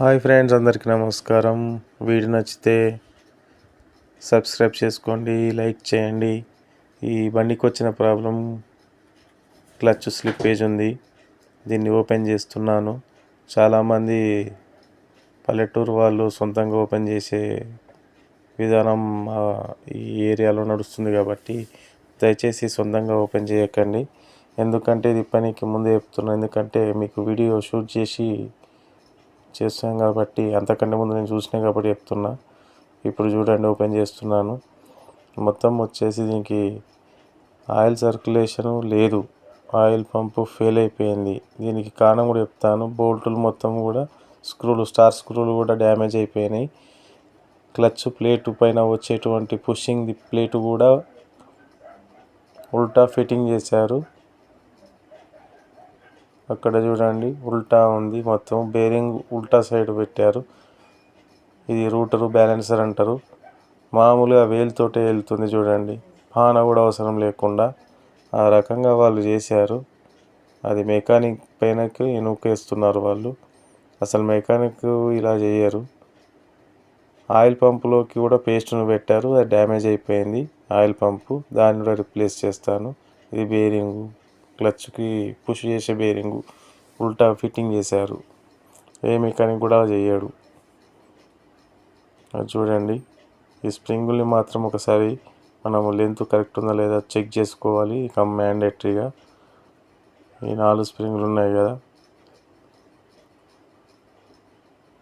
Hi friends, అందరికీ నమస్కారం. Video నచ్చితే సబ్స్క్రైబ్ చేసుకోండి, లైక్ చేయండి. ఈ బండికి వచ్చిన ప్రాబ్లం క్లచ్ స్లిప్పేజ్ ఉంది. దీన్ని ఓపెన్ చేస్తున్నాను. చాలామంది పల్లెటూరు వాళ్ళు సొంతంగా ఓపెన్ చేసే విధానం ఈ ఏరియాలో నడుస్తుంది కాబట్టి దయచేసి సొంతంగా ఓపెన్ చేయకండి. ఎందుకంటే ఇది పనికి ముందే చెప్తున్నాను. ఎందుకంటే మీకు వీడియో షూట్ చేస్తాం కాబట్టి, అంతకంటే ముందు నేను చూసినా కాబట్టి చెప్తున్నా. ఇప్పుడు చూడండి, ఓపెన్ చేస్తున్నాను. మొత్తం వచ్చేసి దీనికి ఆయిల్ సర్క్యులేషను లేదు, ఆయిల్ పంపు ఫెయిల్ అయిపోయింది. దీనికి కారణం కూడా చెప్తాను. బోల్టులు మొత్తం కూడా స్టార్ స్క్రూలు కూడా డ్యామేజ్ అయిపోయినాయి. క్లచ్ ప్లేటు పైన వచ్చేటువంటి పుషింగ్ ప్లేటు కూడా ఉల్టా ఫిట్టింగ్ చేశారు. అక్కడ చూడండి, ఉల్టా ఉంది. మొత్తం బేరింగ్ ఉల్టా సైడ్ పెట్టారు. ఇది రూటరు బ్యాలెన్సర్ అంటారు. మామూలుగా వేలుతోటే వెళ్తుంది చూడండి, పాన కూడా అవసరం లేకుండా. ఆ రకంగా వాళ్ళు చేశారు. అది మెకానిక్ పైనకి నూకేస్తున్నారు వాళ్ళు. అసలు మెకానిక్ ఇలా చేయరు. ఆయిల్ పంపులోకి కూడా పేస్ట్ను పెట్టారు, అది డ్యామేజ్ అయిపోయింది ఆయిల్ పంపు. దాన్ని కూడా రిప్లేస్ చేస్తాను. ఇది బేరింగు, క్లచ్కి పుష్ చేసే బేరింగు ఉల్టా ఫిట్టింగ్ చేశారు. ఏ మెకానిక్ కూడా చేయడు. అది చూడండి, ఈ స్ప్రింగుల్ని మాత్రం ఒకసారి మనము లెంత్ కరెక్ట్ ఉందా లేదా చెక్ చేసుకోవాలి. ఇక మ్యాండేటరీగా ఈ 4 స్ప్రింగులు ఉన్నాయి కదా,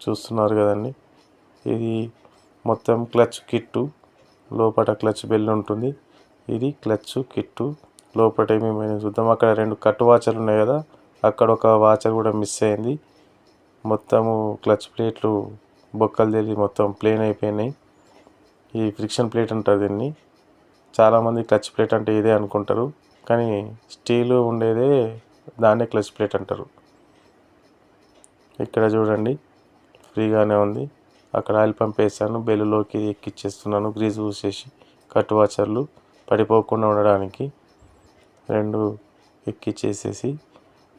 చూస్తున్నారు కదండి. ఇది మొత్తం క్లచ్ కిట్టు. లోపల క్లచ్ బెల్ ఉంటుంది. ఇది క్లచ్ కిట్టు. లోపల ఏమేమైనా చూద్దాం. అక్కడ 2 కట్ వాచర్లు ఉన్నాయి కదా, అక్కడ ఒక వాచర్ కూడా మిస్ అయింది. మొత్తము క్లచ్ ప్లేట్లు బొక్కలు తెలిసి మొత్తం ప్లేన్ అయిపోయినాయి. ఈ ఫ్రిక్షన్ ప్లేట్ అంటారు దీన్ని. చాలామంది క్లచ్ ప్లేట్ అంటే ఇదే అనుకుంటారు, కానీ స్టీల్ ఉండేదే దాన్నే క్లచ్ ప్లేట్ అంటారు. ఇక్కడ చూడండి, ఫ్రీగానే ఉంది. అక్కడ ఆయిల్ పంప్ వేసాను, బెల్లులోకి ఎక్కిచ్చేస్తున్నాను గ్రీజు పూసేసి. కట్ వాచర్లు పడిపోకుండా ఉండడానికి 2 ఎక్కిచ్చేసేసి,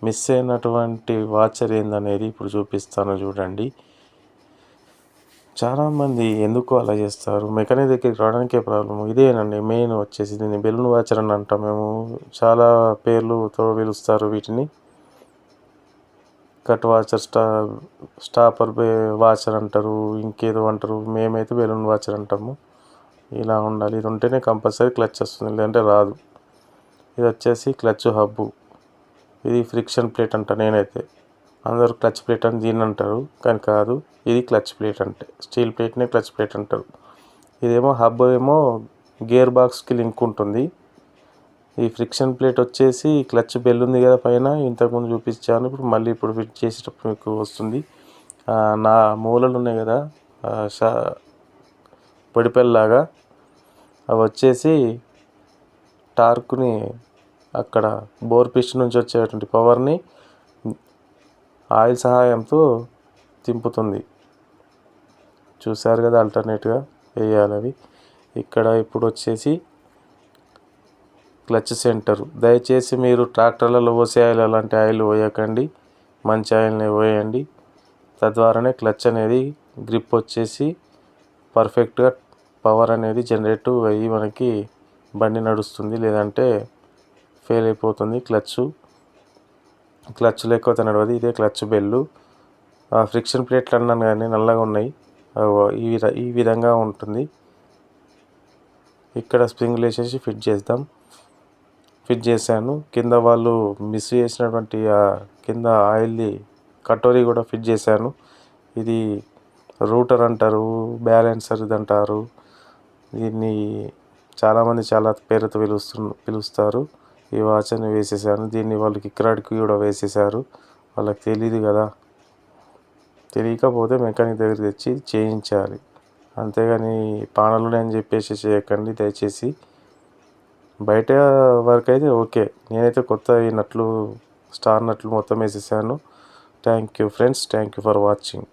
మిస్ అయినటువంటి వాచర్ ఏందనేది ఇప్పుడు చూపిస్తాను చూడండి. చాలామంది ఎందుకు అలా చేస్తారు, మెకానిక్ దగ్గరికి రావడానికే ప్రాబ్లము ఇదేనండి. మెయిన్ వచ్చేసి దీన్ని బెలూన్ వాచర్ అని అంటాం మేము. చాలా పేర్లుతో పిలుస్తారు వీటిని. కట్ వాచర్, స్టాపర్ వాచర్ అంటారు, ఇంకేదో అంటారు. మేమైతే బెలూన్ వాచర్ అంటాము. ఇలా ఉండాలి. ఇది ఉంటేనే కంపల్సరీ క్లచ్ వస్తుంది, లేదంటే రాదు. ఇది వచ్చేసి క్లచ్ హబ్బు. ఇది ఫ్రిక్షన్ ప్లేట్ అంట. నేనైతే అందరూ క్లచ్ ప్లేట్ అని దీన్ని అంటారు, కానీ కాదు. ఇది క్లచ్ ప్లేట్ అంటే స్టీల్ ప్లేట్నే క్లచ్ ప్లేట్ అంటారు. ఇదేమో హబ్, ఏమో గేర్ బాక్స్కి లింక్ ఉంటుంది. ఈ ఫ్రిక్షన్ ప్లేట్ వచ్చేసి క్లచ్ బెల్ ఉంది కదా పైన, ఇంతకుముందు చూపించాను. ఇప్పుడు ఫిట్ చేసేటప్పుడు మీకు వస్తుంది. నా మూలలు ఉన్నాయి కదా పొడిపెల్లాగా, అవి వచ్చేసి టార్క్ని, అక్కడ బోర్ పిస్టన్ నుంచి వచ్చేటువంటి పవర్ని ఆయిల్ సహాయంతో తింపుతుంది. చూసారు కదా, ఆల్టర్నేట్గా వేయాలి అవి. ఇక్కడ ఇప్పుడు వచ్చేసి క్లచ్ సెంటర్. దయచేసి మీరు ట్రాక్టర్లలో పోసే ఆయిల్ అలాంటి ఆయిల్ పోయకండి, మంచి ఆయిల్ని పోయండి. తద్వారానే క్లచ్ అనేది గ్రిప్ వచ్చేసి పర్ఫెక్ట్గా పవర్ అనేది జనరేట్ అయ్యి మనకి బండి నడుస్తుంది. లేదంటే ఫెయిల్ అయిపోతుంది క్లచ్ లేకపోతే నడవదు. ఇదే క్లచ్ బెల్లు. ఫ్రిక్షన్ ప్లేట్లు అన్నాను కానీ నల్లగా ఉన్నాయి, ఈ విధంగా ఉంటుంది. ఇక్కడ స్ప్రింగ్లు వేసేసి ఫిట్ చేశాను. కింద వాళ్ళు మిస్ చేసినటువంటి కింద ఆయిల్ది కటోరీ కూడా ఫిట్ చేశాను. ఇది రూటర్ అంటారు, బ్యాలెన్సర్ ఇది అంటారు. దీన్ని చాలామంది చాలా పేరుతో పిలుస్తారు. ఈ వాచర్ని వేసేసాను. దీన్ని వాళ్ళు కిక్రాడ్కి కూడా వేసేసారు. వాళ్ళకి తెలియదు కదా, తెలియకపోతే మెకానిక్ దగ్గర తెచ్చి చేయించాలి. అంతేగాని పానలు అని చెప్పేసి చేయకండి దయచేసి. బయట వరకు అయితే ఓకే. నేనైతే కొత్త ఈ నట్లు, స్టార్ నట్లు మొత్తం వేసేసాను. Thank you friends, thank you for watching.